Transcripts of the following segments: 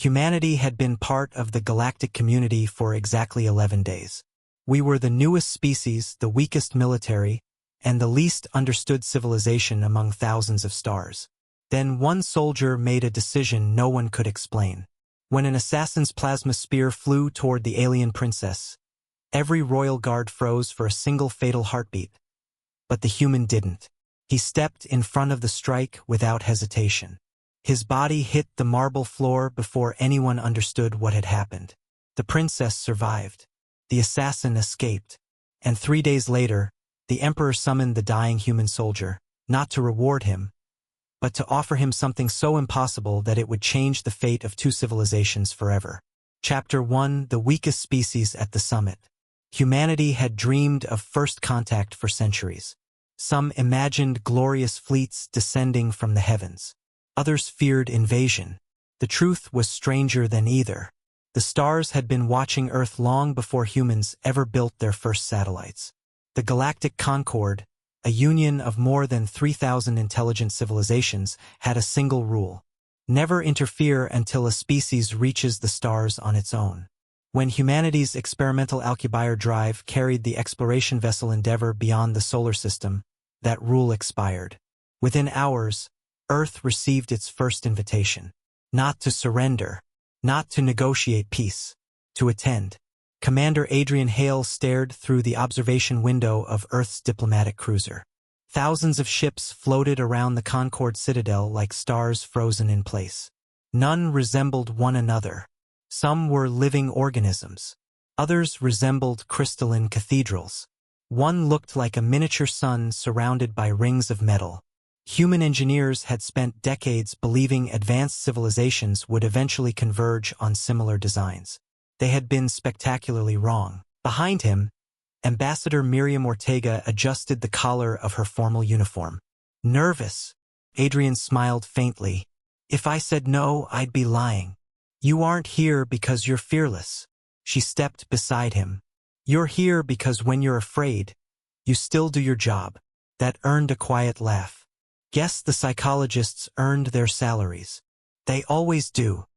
Humanity had been part of the galactic community for exactly 11 days. We were the newest species, the weakest military, and the least understood civilization among thousands of stars. Then one soldier made a decision no one could explain. When an assassin's plasma spear flew toward the alien princess, every royal guard froze for a single fatal heartbeat. But the human didn't. He stepped in front of the strike without hesitation. His body hit the marble floor before anyone understood what had happened. The princess survived. The assassin escaped. And 3 days later, the emperor summoned the dying human soldier, not to reward him, but to offer him something so impossible that it would change the fate of 2 civilizations forever. Chapter 1: The Weakest Species at the Summit. Humanity had dreamed of first contact for centuries. Some imagined glorious fleets descending from the heavens. Others feared invasion. The truth was stranger than either. The stars had been watching Earth long before humans ever built their first satellites. The Galactic Concord, a union of more than 3,000 intelligent civilizations, had a single rule: never interfere until a species reaches the stars on its own. When humanity's experimental Alcubierre drive carried the exploration vessel Endeavour beyond the solar system, that rule expired. Within hours, Earth received its first invitation. Not to surrender, not to negotiate peace, to attend. Commander Adrian Hale stared through the observation window of Earth's diplomatic cruiser. Thousands of ships floated around the Concord Citadel like stars frozen in place. None resembled one another. Some were living organisms. Others resembled crystalline cathedrals. One looked like a miniature sun surrounded by rings of metal. Human engineers had spent decades believing advanced civilizations would eventually converge on similar designs. They had been spectacularly wrong. Behind him, Ambassador Miriam Ortega adjusted the collar of her formal uniform. Nervous, Adrian smiled faintly. If I said no, I'd be lying. You aren't here because you're fearless. She stepped beside him. You're here because when you're afraid, you still do your job. That earned a quiet laugh. Guess the psychologists earned their salaries. They always do.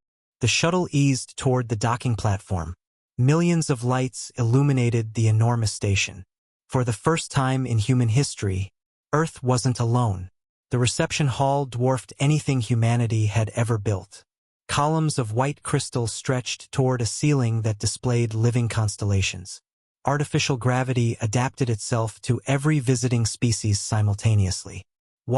The shuttle eased toward the docking platform. Millions of lights illuminated the enormous station. For the first time in human history, Earth wasn't alone. The reception hall dwarfed anything humanity had ever built. Columns of white crystal stretched toward a ceiling that displayed living constellations. Artificial gravity adapted itself to every visiting species simultaneously.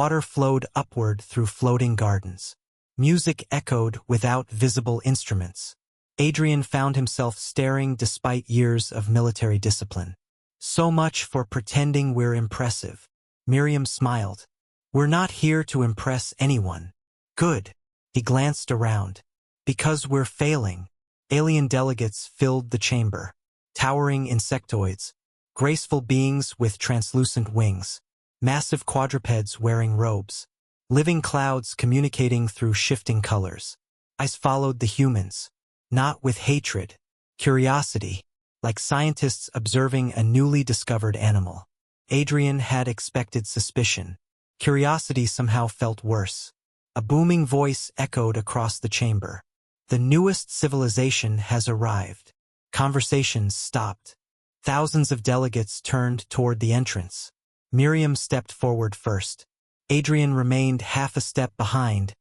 Water flowed upward through floating gardens. Music echoed without visible instruments. Adrian found himself staring despite years of military discipline. So much for pretending we're impressive. Miriam smiled. We're not here to impress anyone. Good. He glanced around. Because we're failing. Alien delegates filled the chamber. Towering insectoids. Graceful beings with translucent wings. Massive quadrupeds wearing robes. Living clouds communicating through shifting colors. Eyes followed the humans. Not with hatred. Curiosity. Like scientists observing a newly discovered animal. Adrian had expected suspicion. Curiosity somehow felt worse. A booming voice echoed across the chamber. The newest civilization has arrived. Conversations stopped. Thousands of delegates turned toward the entrance. Miriam stepped forward first. Adrian remained half a step behind,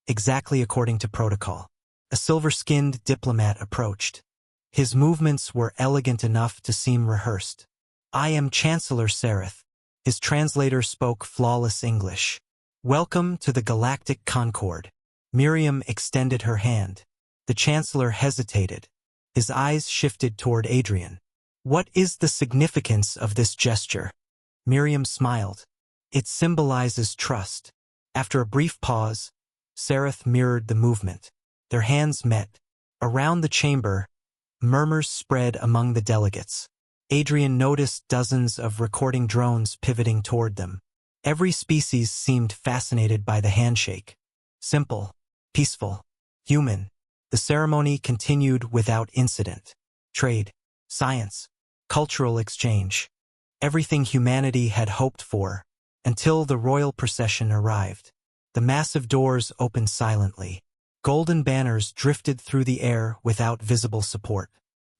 exactly according to protocol. A silver-skinned diplomat approached. His movements were elegant enough to seem rehearsed. I am Chancellor Sereth. His translator spoke flawless English. Welcome to the Galactic Concord. Miriam extended her hand. The Chancellor hesitated. His eyes shifted toward Adrian. What is the significance of this gesture? Miriam smiled. It symbolizes trust. After a brief pause, Sereth mirrored the movement. Their hands met. Around the chamber, murmurs spread among the delegates. Adrian noticed dozens of recording drones pivoting toward them. Every species seemed fascinated by the handshake. Simple, peaceful, human. The ceremony continued without incident. Trade, science, cultural exchange. Everything humanity had hoped for, until the royal procession arrived. The massive doors opened silently. Golden banners drifted through the air without visible support.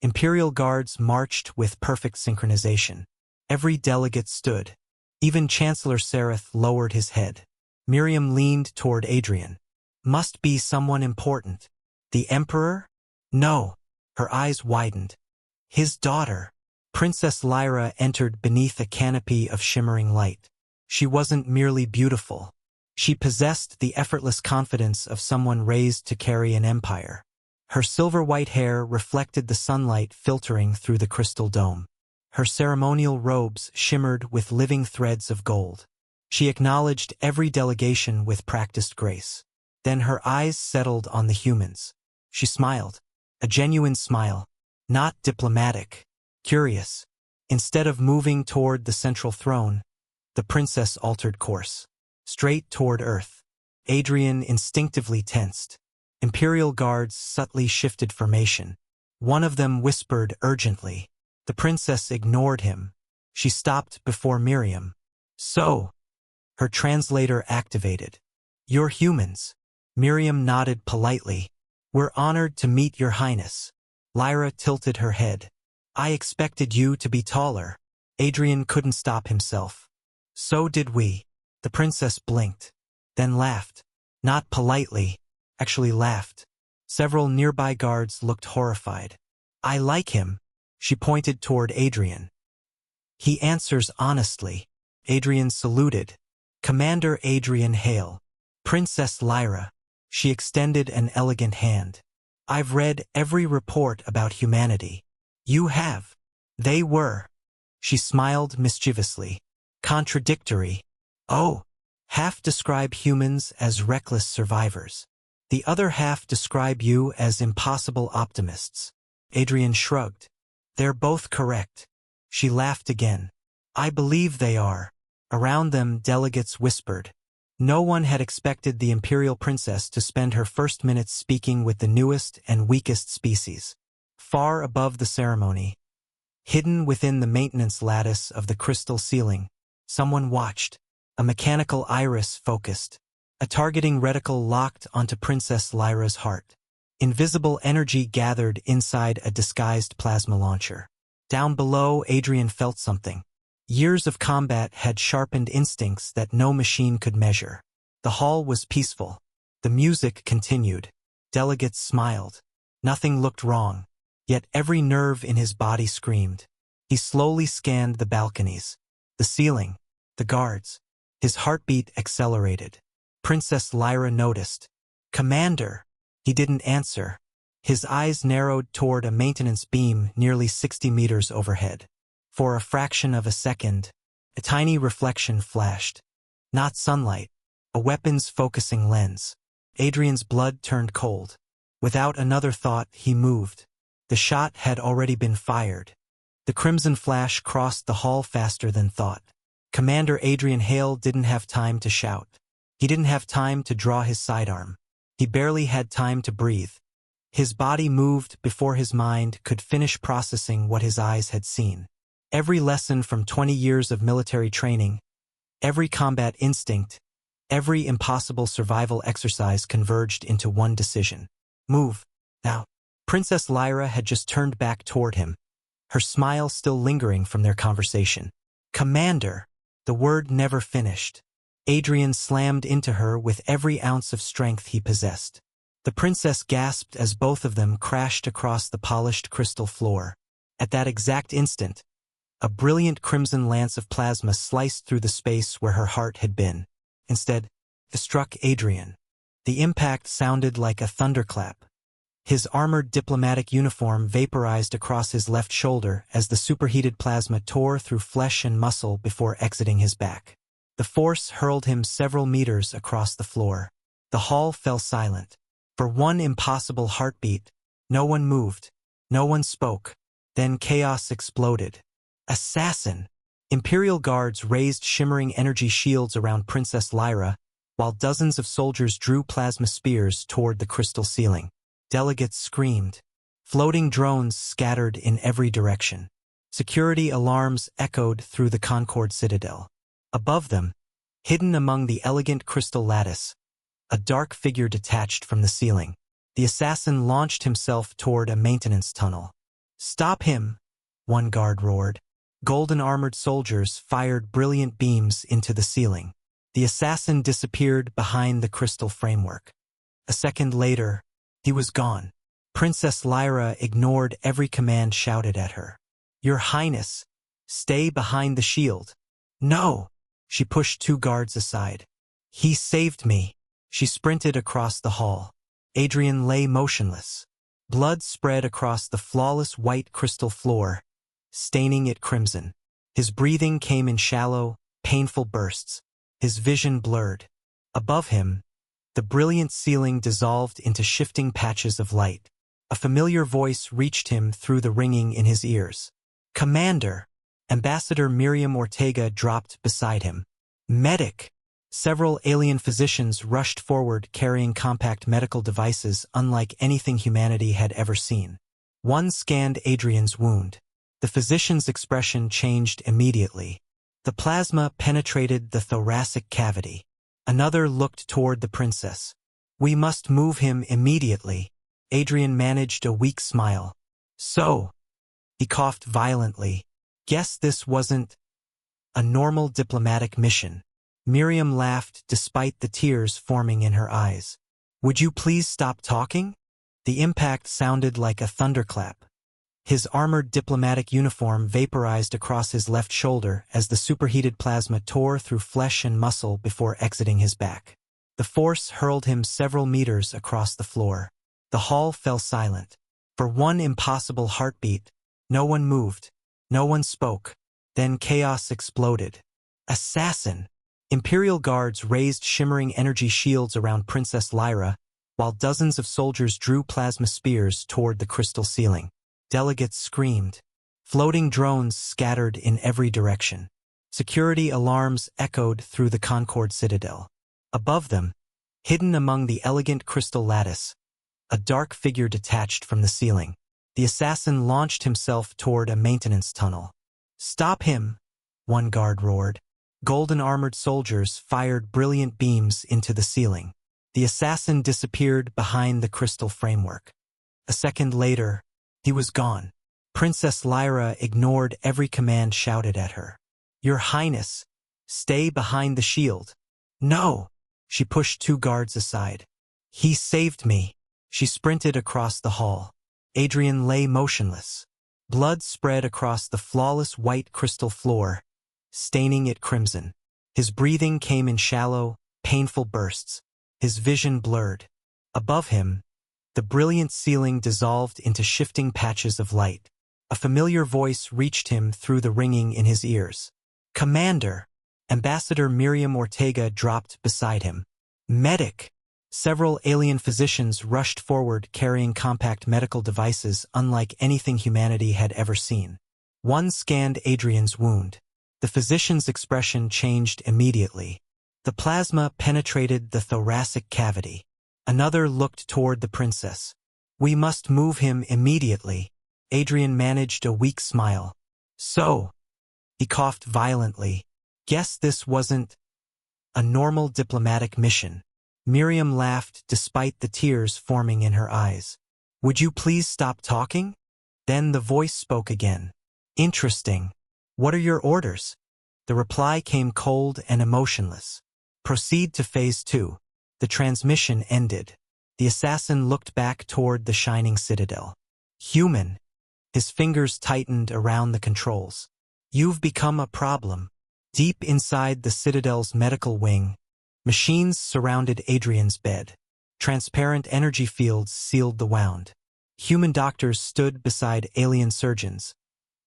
Imperial guards marched with perfect synchronization. Every delegate stood. Even Chancellor Sereth lowered his head. Miriam leaned toward Adrian. Must be someone important. The Emperor? No. Her eyes widened. His daughter. Princess Lyra entered beneath a canopy of shimmering light. She wasn't merely beautiful. She possessed the effortless confidence of someone raised to carry an empire. Her silver-white hair reflected the sunlight filtering through the crystal dome. Her ceremonial robes shimmered with living threads of gold. She acknowledged every delegation with practiced grace. Then her eyes settled on the humans. She smiled. A genuine smile. Not diplomatic. Curious. Instead of moving toward the central throne, the princess altered course. Straight toward Earth. Adrian instinctively tensed. Imperial guards subtly shifted formation. One of them whispered urgently. The princess ignored him. She stopped before Miriam. So, her translator activated. You're humans. Miriam nodded politely. We're honored to meet your highness. Lyra tilted her head. I expected you to be taller. Adrian couldn't stop himself. So did we. The princess blinked, then laughed. Not politely, actually laughed. Several nearby guards looked horrified. I like him. She pointed toward Adrian. He answers honestly. Adrian saluted. Commander Adrian Hale. Princess Lyra. She extended an elegant hand. I've read every report about humanity. You have. They were. She smiled mischievously. Contradictory. Oh, half describe humans as reckless survivors. The other half describe you as impossible optimists. Adrian shrugged. They're both correct. She laughed again. I believe they are. Around them, delegates whispered. No one had expected the imperial princess to spend her first minutes speaking with the newest and weakest species. Far above the ceremony, hidden within the maintenance lattice of the crystal ceiling, someone watched. A mechanical iris focused. A targeting reticle locked onto Princess Lyra's heart. Invisible energy gathered inside a disguised plasma launcher. Down below, Adrian felt something. Years of combat had sharpened instincts that no machine could measure. The hall was peaceful. The music continued. Delegates smiled. Nothing looked wrong. Yet every nerve in his body screamed. He slowly scanned the balconies, the ceiling, the guards. His heartbeat accelerated. Princess Lyra noticed. Commander! He didn't answer. His eyes narrowed toward a maintenance beam nearly 60 meters overhead. For a fraction of a second, a tiny reflection flashed. Not sunlight, a weapon's focusing lens. Adrian's blood turned cold. Without another thought, he moved. The shot had already been fired. The crimson flash crossed the hall faster than thought. Commander Adrian Hale didn't have time to shout. He didn't have time to draw his sidearm. He barely had time to breathe. His body moved before his mind could finish processing what his eyes had seen. Every lesson from 20 years of military training, every combat instinct, every impossible survival exercise converged into one decision. Move. Now. Princess Lyra had just turned back toward him, her smile still lingering from their conversation. Commander! The word never finished. Adrian slammed into her with every ounce of strength he possessed. The princess gasped as both of them crashed across the polished crystal floor. At that exact instant, a brilliant crimson lance of plasma sliced through the space where her heart had been. Instead, it struck Adrian. The impact sounded like a thunderclap. His armored diplomatic uniform vaporized across his left shoulder as the superheated plasma tore through flesh and muscle before exiting his back. The force hurled him several meters across the floor. The hall fell silent. For one impossible heartbeat, no one moved. No one spoke. Then chaos exploded. Assassin! Imperial guards raised shimmering energy shields around Princess Lyra, while dozens of soldiers drew plasma spears toward the crystal ceiling. Delegates screamed. Floating drones scattered in every direction. Security alarms echoed through the Concord Citadel. Above them, hidden among the elegant crystal lattice, A dark figure detached from the ceiling. The assassin launched himself toward a maintenance tunnel. "Stop him!" one guard roared. Golden-armored soldiers fired brilliant beams into the ceiling. The assassin disappeared behind the crystal framework. A second later, he was gone. Princess Lyra ignored every command shouted at her. "Your Highness, stay behind the shield." "No!" She pushed two guards aside. "He saved me." She sprinted across the hall. Adrian lay motionless. Blood spread across the flawless white crystal floor, staining it crimson. His breathing came in shallow, painful bursts. His vision blurred. Above him, the brilliant ceiling dissolved into shifting patches of light. A familiar voice reached him through the ringing in his ears. "Commander!" Ambassador Miriam Ortega dropped beside him. "Medic!" Several alien physicians rushed forward carrying compact medical devices unlike anything humanity had ever seen. One scanned Adrian's wound. The physician's expression changed immediately. The plasma penetrated the thoracic cavity. Another looked toward the princess. "We must move him immediately." Adrian managed a weak smile. "So?" He coughed violently. "Guess this wasn't a normal diplomatic mission." Miriam laughed despite the tears forming in her eyes. "Would you please stop talking?" The impact sounded like a thunderclap. His armored diplomatic uniform vaporized across his left shoulder as the superheated plasma tore through flesh and muscle before exiting his back. The force hurled him several meters across the floor. The hall fell silent. For one impossible heartbeat, no one moved. No one spoke. Then chaos exploded. "Assassin!" Imperial guards raised shimmering energy shields around Princess Lyra, while dozens of soldiers drew plasma spears toward the crystal ceiling. Delegates screamed. Floating drones scattered in every direction. Security alarms echoed through the Concord Citadel. Above them, hidden among the elegant crystal lattice, a dark figure detached from the ceiling. The assassin launched himself toward a maintenance tunnel. "Stop him!" one guard roared. Golden-armored soldiers fired brilliant beams into the ceiling. The assassin disappeared behind the crystal framework. A second later, he was gone. Princess Lyra ignored every command shouted at her. "Your Highness, stay behind the shield." "No!" She pushed two guards aside. "He saved me." She sprinted across the hall. Adrian lay motionless. Blood spread across the flawless white crystal floor, staining it crimson. His breathing came in shallow, painful bursts. His vision blurred. Above him, the brilliant ceiling dissolved into shifting patches of light. A familiar voice reached him through the ringing in his ears. "Commander!" Ambassador Miriam Ortega dropped beside him. "Medic!" Several alien physicians rushed forward carrying compact medical devices unlike anything humanity had ever seen. One scanned Adrian's wound. The physician's expression changed immediately. The plasma penetrated the thoracic cavity. Another looked toward the princess. "We must move him immediately." Adrian managed a weak smile. "So?" He coughed violently. "Guess this wasn't a normal diplomatic mission." Miriam laughed despite the tears forming in her eyes. "Would you please stop talking?" Then the voice spoke again. "Interesting. What are your orders?" The reply came cold and emotionless. "Proceed to Phase 2. The transmission ended. The assassin looked back toward the shining citadel. "Human." His fingers tightened around the controls. "You've become a problem." Deep inside the citadel's medical wing, machines surrounded Adrian's bed. Transparent energy fields sealed the wound. Human doctors stood beside alien surgeons,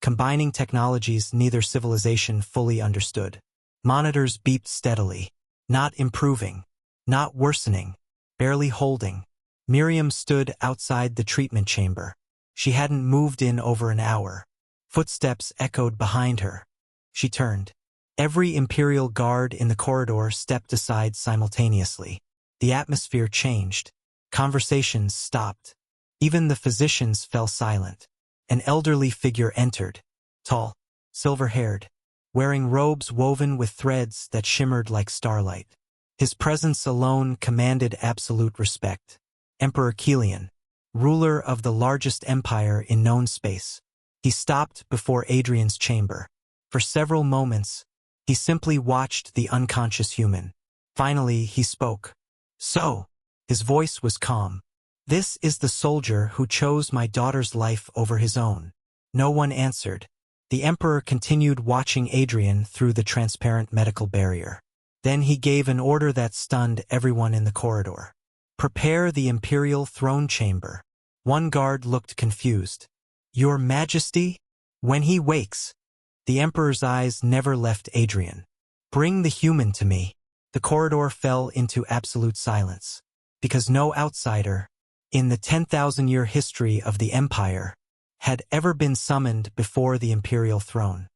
combining technologies neither civilization fully understood. Monitors beeped steadily, not improving, not worsening, barely holding. Miriam stood outside the treatment chamber. She hadn't moved in over an hour. Footsteps echoed behind her. She turned. Every Imperial guard in the corridor stepped aside simultaneously. The atmosphere changed. Conversations stopped. Even the physicians fell silent. An elderly figure entered, tall, silver-haired, wearing robes woven with threads that shimmered like starlight. His presence alone commanded absolute respect. Emperor Kilian, ruler of the largest empire in known space. He stopped before Adrian's chamber. For several moments, he simply watched the unconscious human. Finally, he spoke. So, his voice was calm. This is the soldier who chose my daughter's life over his own. No one answered. The emperor continued watching Adrian through the transparent medical barrier. Then he gave an order that stunned everyone in the corridor. Prepare the imperial throne chamber. One guard looked confused. Your Majesty? When he wakes. The emperor's eyes never left Adrian. Bring the human to me. The corridor fell into absolute silence. Because no outsider, in the 10,000-year history of the empire, had ever been summoned before the imperial throne.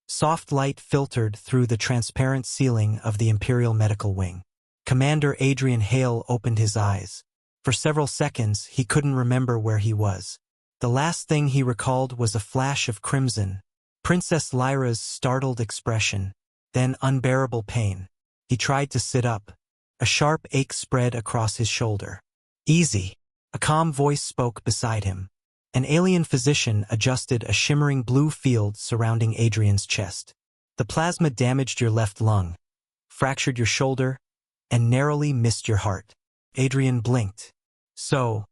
Soft light filtered through the transparent ceiling of the imperial medical wing. Commander Adrian Hale opened his eyes. For several seconds, he couldn't remember where he was. The last thing he recalled was a flash of crimson, Princess Lyra's startled expression, then unbearable pain. He tried to sit up. A sharp ache spread across his shoulder. Easy. A calm voice spoke beside him. An alien physician adjusted a shimmering blue field surrounding Adrian's chest. The plasma damaged your left lung, fractured your shoulder, and narrowly missed your heart. Adrian blinked. So,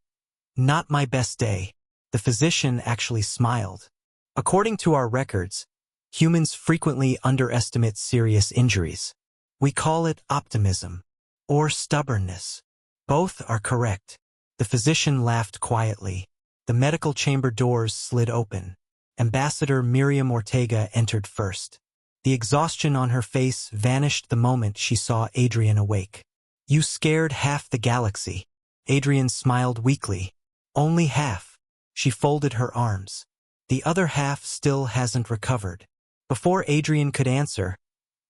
not my best day. The physician actually smiled. According to our records, humans frequently underestimate serious injuries. We call it optimism, or stubbornness. Both are correct. The physician laughed quietly. The medical chamber doors slid open. Ambassador Miriam Ortega entered first. The exhaustion on her face vanished the moment she saw Adrian awake. You scared half the galaxy. Adrian smiled weakly. Only half. She folded her arms. The other half still hasn't recovered. Before Adrian could answer,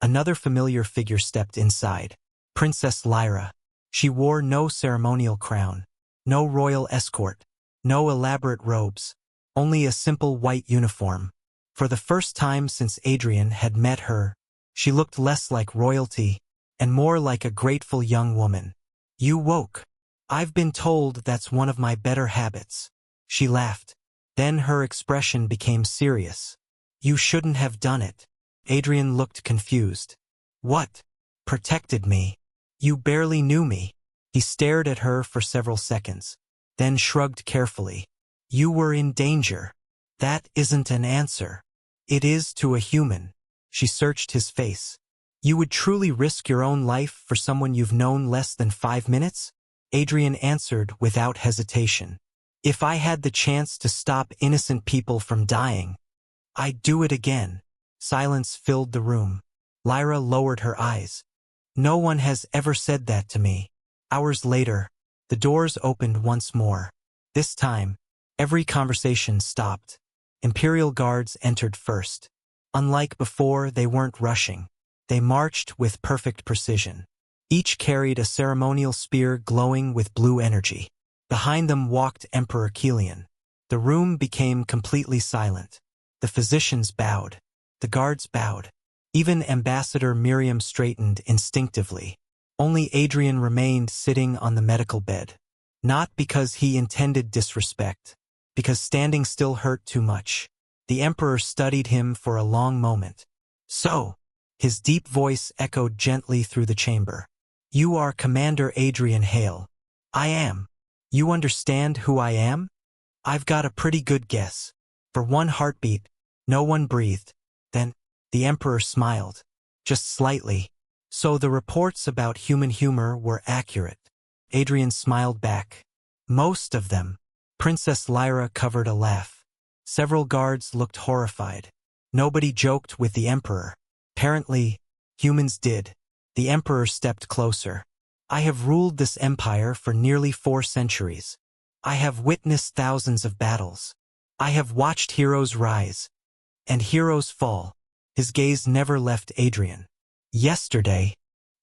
another familiar figure stepped inside. Princess Lyra. She wore no ceremonial crown, no royal escort, no elaborate robes, only a simple white uniform. For the first time since Adrian had met her, she looked less like royalty and more like a grateful young woman. You woke. I've been told that's one of my better habits. She laughed. Then her expression became serious. You shouldn't have done it. Adrian looked confused. What? Protected me. You barely knew me. He stared at her for several seconds, then shrugged carefully. You were in danger. That isn't an answer. It is to a human. She searched his face. You would truly risk your own life for someone you've known less than 5 minutes? Adrian answered without hesitation. If I had the chance to stop innocent people from dying, I'd do it again. Silence filled the room. Lyra lowered her eyes. No one has ever said that to me. Hours later, the doors opened once more. This time, every conversation stopped. Imperial guards entered first. Unlike before, they weren't rushing. They marched with perfect precision. Each carried a ceremonial spear glowing with blue energy. Behind them walked Emperor Kilian. The room became completely silent. The physicians bowed. The guards bowed. Even Ambassador Miriam straightened instinctively. Only Adrian remained sitting on the medical bed. Not because he intended disrespect, because standing still hurt too much. The Emperor studied him for a long moment. So, his deep voice echoed gently through the chamber. You are Commander Adrian Hale. I am. You understand who I am? I've got a pretty good guess. For one heartbeat, no one breathed. Then, the Emperor smiled. Just slightly. So the reports about human humor were accurate. Adrian smiled back. Most of them. Princess Lyra covered a laugh. Several guards looked horrified. Nobody joked with the Emperor. Apparently, humans did. The Emperor stepped closer. I have ruled this empire for nearly 4 centuries. I have witnessed thousands of battles. I have watched heroes rise and heroes fall. His gaze never left Adrian. Yesterday,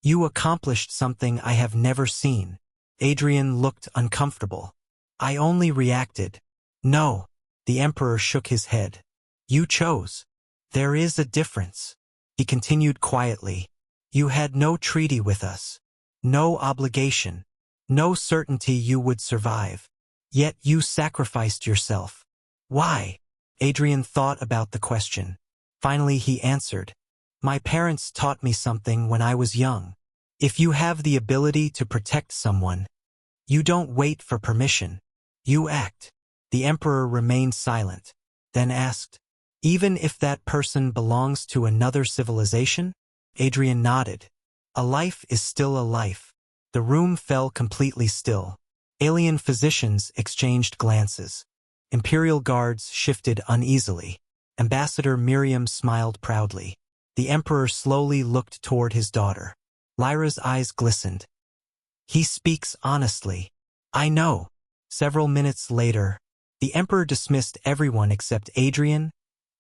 you accomplished something I have never seen. Adrian looked uncomfortable. I only reacted. No. The Emperor shook his head. You chose. There is a difference. He continued quietly. You had no treaty with us. no obligation, no certainty you would survive. Yet you sacrificed yourself. Why? Adrian thought about the question. Finally he answered, "My parents taught me something when I was young. If you have the ability to protect someone, you don't wait for permission. You act." The emperor remained silent, then asked, "Even if that person belongs to another civilization?" Adrian nodded. "A life is still a life." The room fell completely still. Alien physicians exchanged glances. Imperial guards shifted uneasily. Ambassador Miriam smiled proudly. The emperor slowly looked toward his daughter. Lyra's eyes glistened. "He speaks honestly. I know." Several minutes later, the emperor dismissed everyone except Adrian,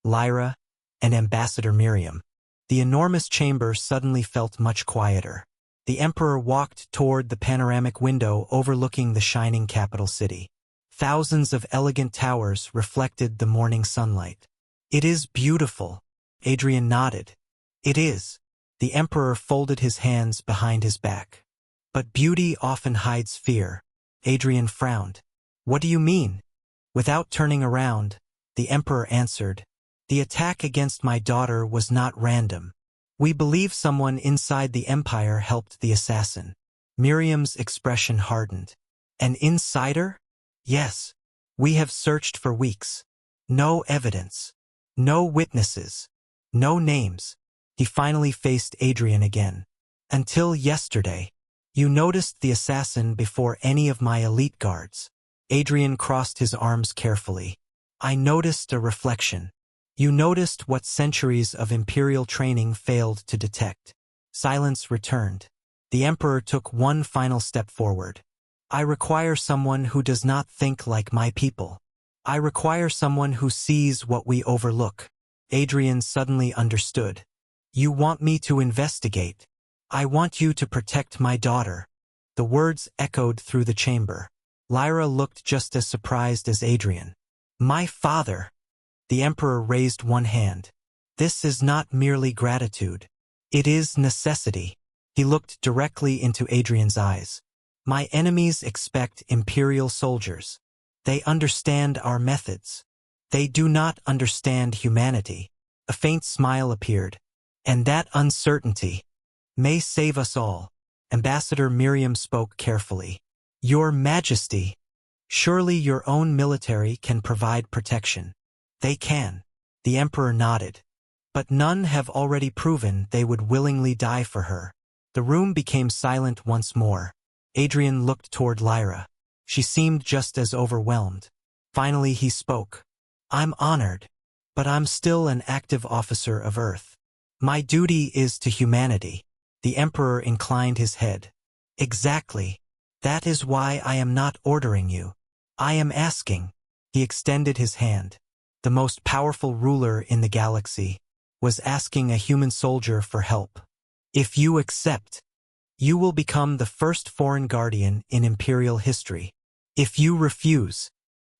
Lyra, and Ambassador Miriam. The enormous chamber suddenly felt much quieter. The emperor walked toward the panoramic window overlooking the shining capital city. Thousands of elegant towers reflected the morning sunlight. "It is beautiful." Adrian nodded. "It is." The emperor folded his hands behind his back. "But beauty often hides fear." Adrian frowned. "What do you mean?" Without turning around, the emperor answered, "The attack against my daughter was not random. We believe someone inside the empire helped the assassin." Miriam's expression hardened. "An insider?" "Yes. We have searched for weeks. No evidence. No witnesses. No names." He finally faced Adrian again. "Until yesterday. You noticed the assassin before any of my elite guards." Adrian crossed his arms carefully. "I noticed a reflection." "You noticed what centuries of imperial training failed to detect." Silence returned. The emperor took one final step forward. "I require someone who does not think like my people. I require someone who sees what we overlook." Adrian suddenly understood. "You want me to investigate. I want you to protect my daughter." The words echoed through the chamber. Lyra looked just as surprised as Adrian. "My father!" The emperor raised one hand. "This is not merely gratitude. It is necessity." He looked directly into Adrian's eyes. "My enemies expect imperial soldiers. They understand our methods. They do not understand humanity." A faint smile appeared. "And that uncertainty may save us all." Ambassador Miriam spoke carefully. "Your Majesty, surely your own military can provide protection." "They can." The emperor nodded. "But none have already proven they would willingly die for her." The room became silent once more. Adrian looked toward Lyra. She seemed just as overwhelmed. Finally he spoke. "I'm honored, but I'm still an active officer of Earth. My duty is to humanity." The emperor inclined his head. "Exactly. That is why I am not ordering you. I am asking." He extended his hand. The most powerful ruler in the galaxy was asking a human soldier for help. "If you accept, you will become the first foreign guardian in imperial history. If you refuse,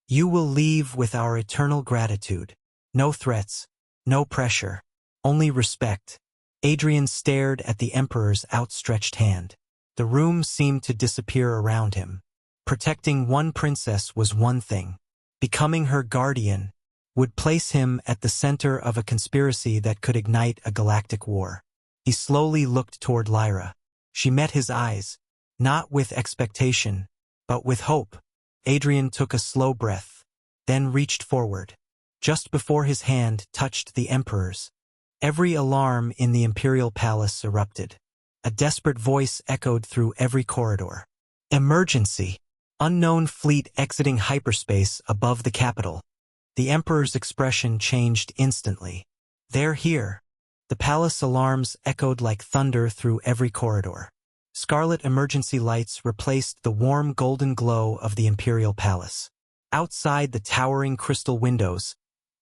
you will leave with our eternal gratitude." No threats, no pressure, only respect. Adrian stared at the emperor's outstretched hand. The room seemed to disappear around him. Protecting one princess was one thing. Becoming her guardian would place him at the center of a conspiracy that could ignite a galactic war. He slowly looked toward Lyra. She met his eyes, not with expectation, but with hope. Adrian took a slow breath, then reached forward. Just before his hand touched the emperor's, every alarm in the imperial palace erupted. A desperate voice echoed through every corridor. "Emergency! Unknown fleet exiting hyperspace above the capital." The emperor's expression changed instantly. "They're here." The palace alarms echoed like thunder through every corridor. Scarlet emergency lights replaced the warm golden glow of the imperial palace. Outside the towering crystal windows,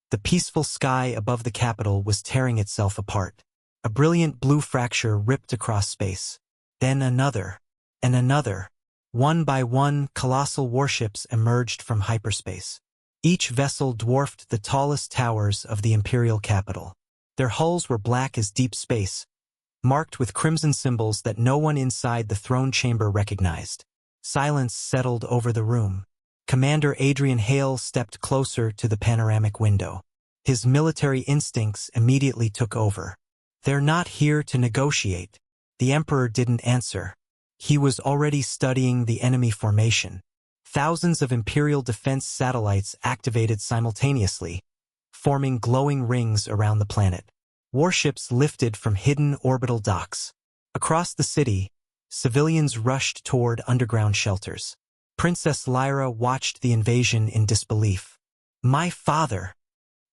the peaceful sky above the capital was tearing itself apart. A brilliant blue fracture ripped across space. Then another, and another. One by one, colossal warships emerged from hyperspace. Each vessel dwarfed the tallest towers of the imperial capital. Their hulls were black as deep space, marked with crimson symbols that no one inside the throne chamber recognized. Silence settled over the room. Commander Adrian Hale stepped closer to the panoramic window. His military instincts immediately took over. "They're not here to negotiate." The Emperor didn't answer. He was already studying the enemy formation. Thousands of Imperial defense satellites activated simultaneously, forming glowing rings around the planet. Warships lifted from hidden orbital docks. Across the city, civilians rushed toward underground shelters. Princess Lyra watched the invasion in disbelief. "My father!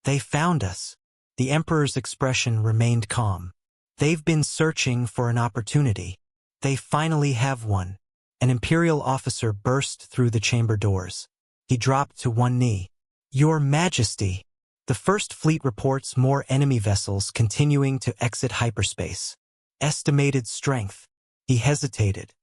They found us." The Emperor's expression remained calm. "They've been searching for an opportunity. They finally have one." An Imperial officer burst through the chamber doors. He dropped to one knee. "Your Majesty!" The First Fleet reports more enemy vessels continuing to exit hyperspace. Estimated strength. He hesitated.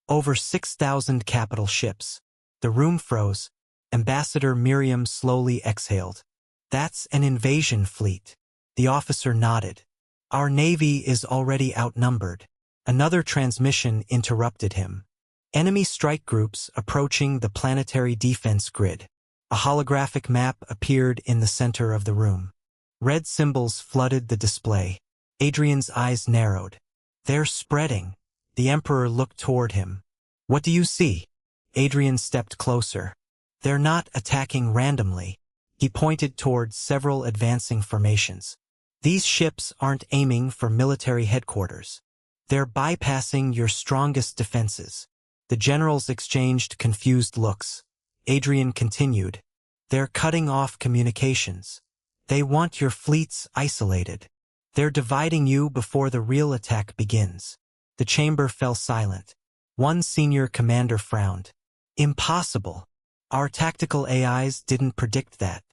Over 6,000 capital ships. The room froze. Ambassador Miriam slowly exhaled. "That's an invasion fleet." The officer nodded. "Our navy is already outnumbered." Another transmission interrupted him. Enemy strike groups approaching the planetary defense grid. A holographic map appeared in the center of the room. Red symbols flooded the display. Adrian's eyes narrowed. "They're spreading." The Emperor looked toward him. "What do you see?" Adrian stepped closer. "They're not attacking randomly." He pointed toward several advancing formations. "These ships aren't aiming for military headquarters. They're bypassing your strongest defenses." The generals exchanged confused looks. Adrian continued. "They're cutting off communications. They want your fleets isolated. They're dividing you before the real attack begins." The chamber fell silent. One senior commander frowned. "Impossible. Our tactical AIs didn't predict that."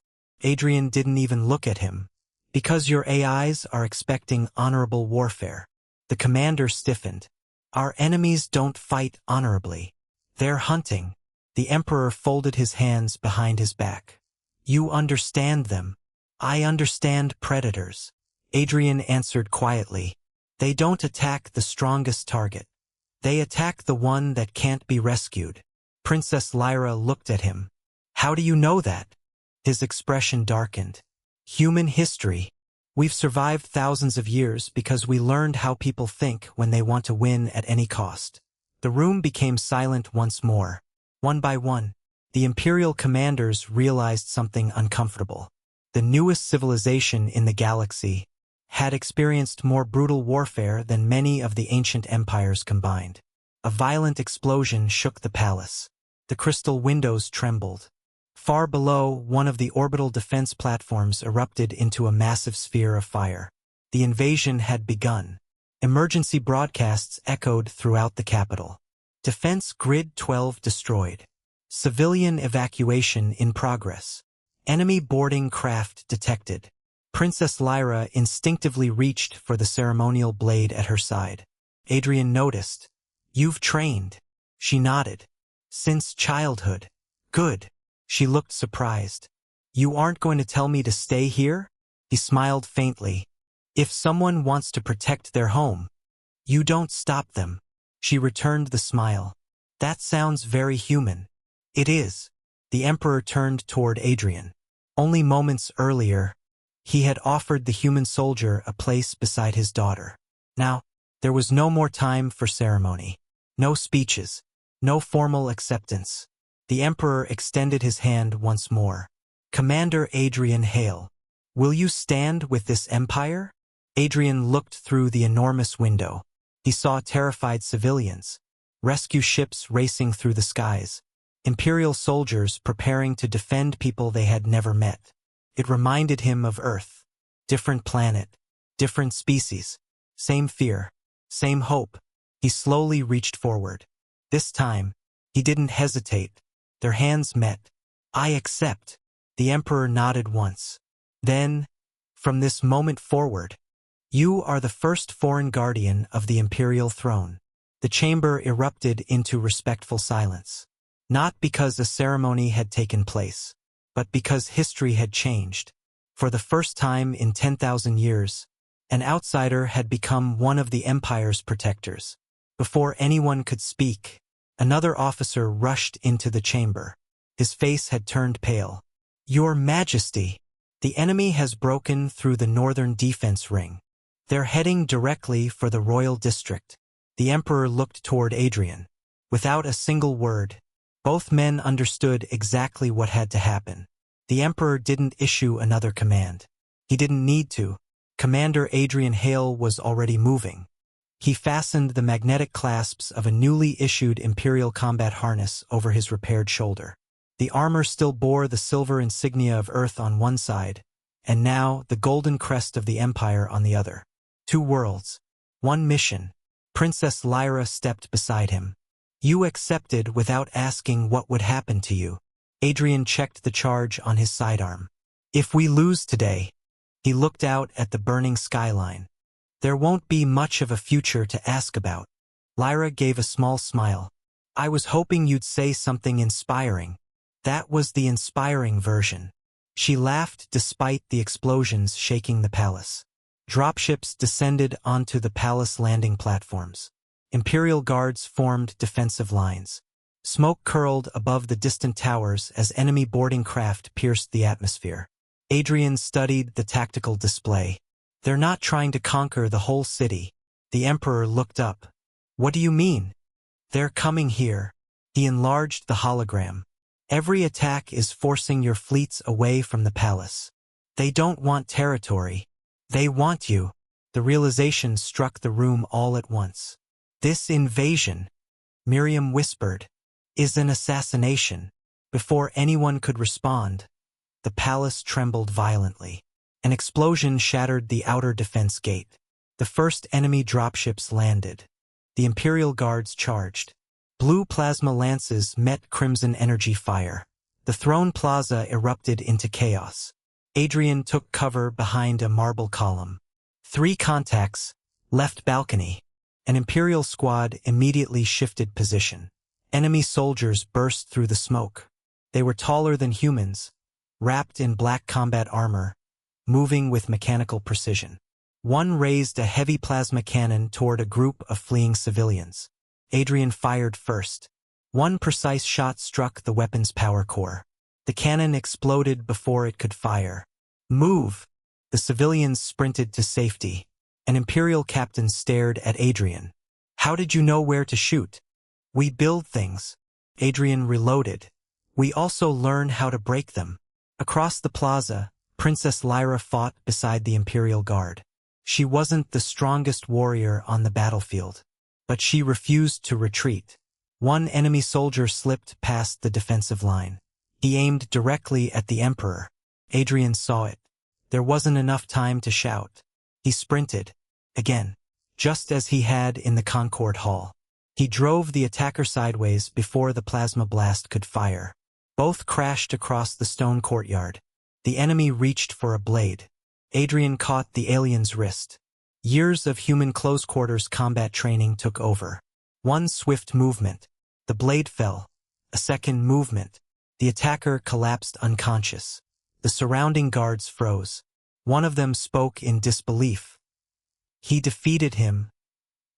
Adrian didn't even look at him. "Because your AIs are expecting honorable warfare." The commander stiffened. "Our enemies don't fight honorably. They're hunting." The Emperor folded his hands behind his back. "You understand them." "I understand predators." Adrian answered quietly. "They don't attack the strongest target. They attack the one that can't be rescued." Princess Lyra looked at him. "How do you know that?" His expression darkened. "Human history. We've survived thousands of years because we learned how people think when they want to win at any cost." The room became silent once more. One by one, the Imperial commanders realized something uncomfortable. The newest civilization in the galaxy had experienced more brutal warfare than many of the ancient empires combined. A violent explosion shook the palace. The crystal windows trembled. Far below, one of the orbital defense platforms erupted into a massive sphere of fire. The invasion had begun. Emergency broadcasts echoed throughout the capital. Defense Grid 12 destroyed. Civilian evacuation in progress. Enemy boarding craft detected. Princess Lyra instinctively reached for the ceremonial blade at her side. Adrian noticed. "You've trained." She nodded. "Since childhood." "Good." She looked surprised. "You aren't going to tell me to stay here?" He smiled faintly. "If someone wants to protect their home, you don't stop them." She returned the smile. "That sounds very human." "It is." The Emperor turned toward Adrian. Only moments earlier, he had offered the human soldier a place beside his daughter. Now, there was no more time for ceremony. No speeches. No formal acceptance. The Emperor extended his hand once more. "Commander Adrian Hale, will you stand with this empire?" Adrian looked through the enormous window. He saw terrified civilians, rescue ships racing through the skies, Imperial soldiers preparing to defend people they had never met. It reminded him of Earth. Different planet, different species, same fear, same hope. He slowly reached forward. This time, he didn't hesitate. Their hands met. "I accept." The Emperor nodded once. Then, from this moment forward, you are the first foreign guardian of the Imperial throne. The chamber erupted into respectful silence. Not because a ceremony had taken place, but because history had changed. For the first time in 10,000 years, An outsider had become one of the Empire's protectors. Before anyone could speak, another officer rushed into the chamber. His face had turned pale. "Your Majesty, the enemy has broken through the northern defense ring. They're heading directly for the royal district." The Emperor looked toward Adrian. Without a single word, both men understood exactly what had to happen. The Emperor didn't issue another command. He didn't need to. Commander Adrian Hale was already moving. He fastened the magnetic clasps of a newly issued Imperial combat harness over his repaired shoulder. The armor still bore the silver insignia of Earth on one side, and now the golden crest of the Empire on the other. 2 worlds. 1 mission. Princess Lyra stepped beside him. "You accepted without asking what would happen to you." Adrian checked the charge on his sidearm. "If we lose today," he looked out at the burning skyline, "there won't be much of a future to ask about." Lyra gave a small smile. "I was hoping you'd say something inspiring." That was the inspiring version. She laughed despite the explosions shaking the palace. Dropships descended onto the palace landing platforms. Imperial guards formed defensive lines. Smoke curled above the distant towers as enemy boarding craft pierced the atmosphere. Adrian studied the tactical display. "They're not trying to conquer the whole city." The Emperor looked up. "What do you mean?" "They're coming here." He enlarged the hologram. "Every attack is forcing your fleets away from the palace. They don't want territory. They want you." The realization struck the room all at once. "This invasion," Miriam whispered, "is an assassination." Before anyone could respond, the palace trembled violently. An explosion shattered the outer defense gate. The first enemy dropships landed. The Imperial guards charged. Blue plasma lances met crimson energy fire. The throne plaza erupted into chaos. Adrian took cover behind a marble column. 3 contacts, left balcony. An Imperial squad immediately shifted position. Enemy soldiers burst through the smoke. They were taller than humans, wrapped in black combat armor, moving with mechanical precision. One raised a heavy plasma cannon toward a group of fleeing civilians. Adrian fired first. One precise shot struck the weapon's power core. The cannon exploded before it could fire. "Move!" The civilians sprinted to safety. An Imperial captain stared at Adrian. "How did you know where to shoot?" "We build things." Adrian reloaded. "We also learn how to break them." Across the plaza, Princess Lyra fought beside the Imperial Guard. She wasn't the strongest warrior on the battlefield, but she refused to retreat. One enemy soldier slipped past the defensive line. He aimed directly at the Emperor. Adrian saw it. There wasn't enough time to shout. He sprinted, again, just as he had in the Concord Hall. He drove the attacker sideways before the plasma blast could fire. Both crashed across the stone courtyard. The enemy reached for a blade. Adrian caught the alien's wrist. Years of human close-quarters combat training took over. One swift movement. The blade fell. A second movement. The attacker collapsed unconscious. The surrounding guards froze. One of them spoke in disbelief. He defeated him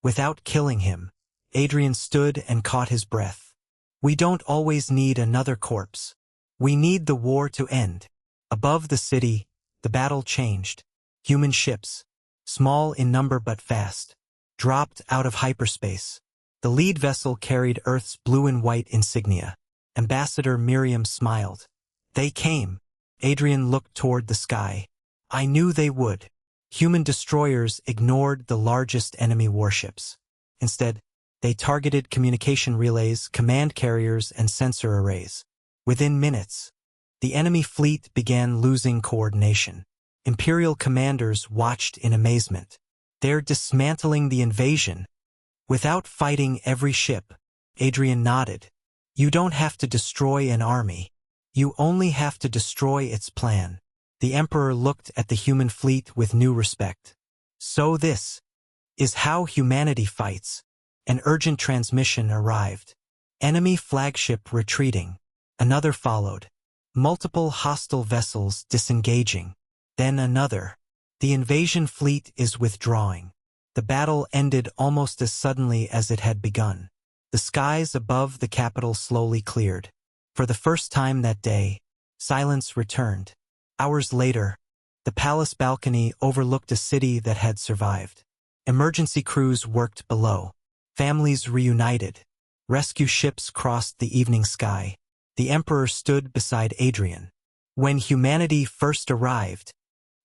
without killing him. Adrian stood and caught his breath. "We don't always need another corpse. We need the war to end." Above the city, the battle changed. Human ships, small in number but fast, dropped out of hyperspace. The lead vessel carried Earth's blue and white insignia. Ambassador Miriam smiled. "They came." Adrian looked toward the sky. "I knew they would." Human destroyers ignored the largest enemy warships. Instead, they targeted communication relays, command carriers, and sensor arrays. Within minutes, the enemy fleet began losing coordination. Imperial commanders watched in amazement. "They're dismantling the invasion without fighting every ship." Adrian nodded. "You don't have to destroy an army. You only have to destroy its plan." The Emperor looked at the human fleet with new respect. "So this is how humanity fights." An urgent transmission arrived. Enemy flagship retreating. Another followed. Multiple hostile vessels disengaging. Then another. The invasion fleet is withdrawing. The battle ended almost as suddenly as it had begun. The skies above the capital slowly cleared. For the first time that day, silence returned. Hours later, the palace balcony overlooked a city that had survived. Emergency crews worked below. Families reunited. Rescue ships crossed the evening sky. The emperor stood beside Adrian. When humanity first arrived,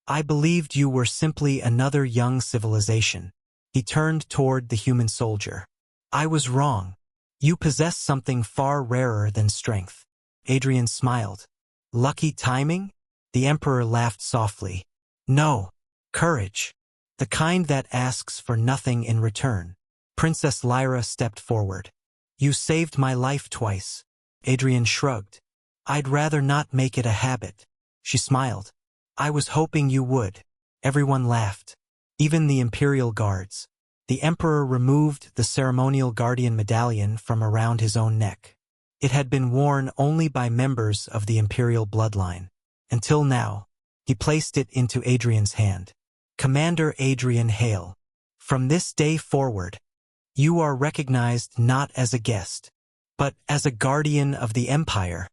I believed you were simply another young civilization. He turned toward the human soldier. I was wrong. You possess something far rarer than strength. Adrian smiled. Lucky timing? The emperor laughed softly. No, courage. The kind that asks for nothing in return. Princess Lyra stepped forward. You saved my life twice. Adrian shrugged. I'd rather not make it a habit. She smiled. I was hoping you would. Everyone laughed. Even the imperial guards. The emperor removed the ceremonial guardian medallion from around his own neck. It had been worn only by members of the imperial bloodline. Until now, he placed it into Adrian's hand. Commander Adrian Hale. From this day forward, you are recognized not as a guest, but as a guardian of the empire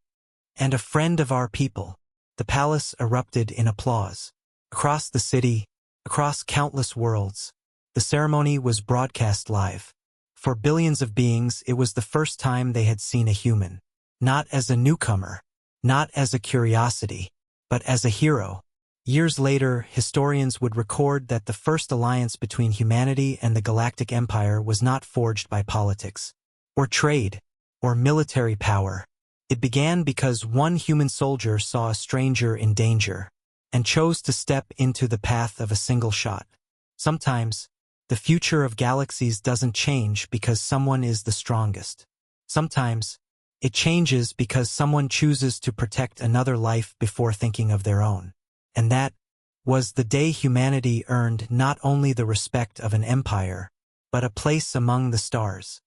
and a friend of our people. The palace erupted in applause. Across the city, across countless worlds, the ceremony was broadcast live. For billions of beings, it was the first time they had seen a human. Not as a newcomer, not as a curiosity, but as a hero. Years later, historians would record that the first alliance between humanity and the Galactic Empire was not forged by politics, or trade, or military power. It began because one human soldier saw a stranger in danger, and chose to step into the path of a single shot. Sometimes, the future of galaxies doesn't change because someone is the strongest. Sometimes, it changes because someone chooses to protect another life before thinking of their own. And that was the day humanity earned not only the respect of an empire, but a place among the stars.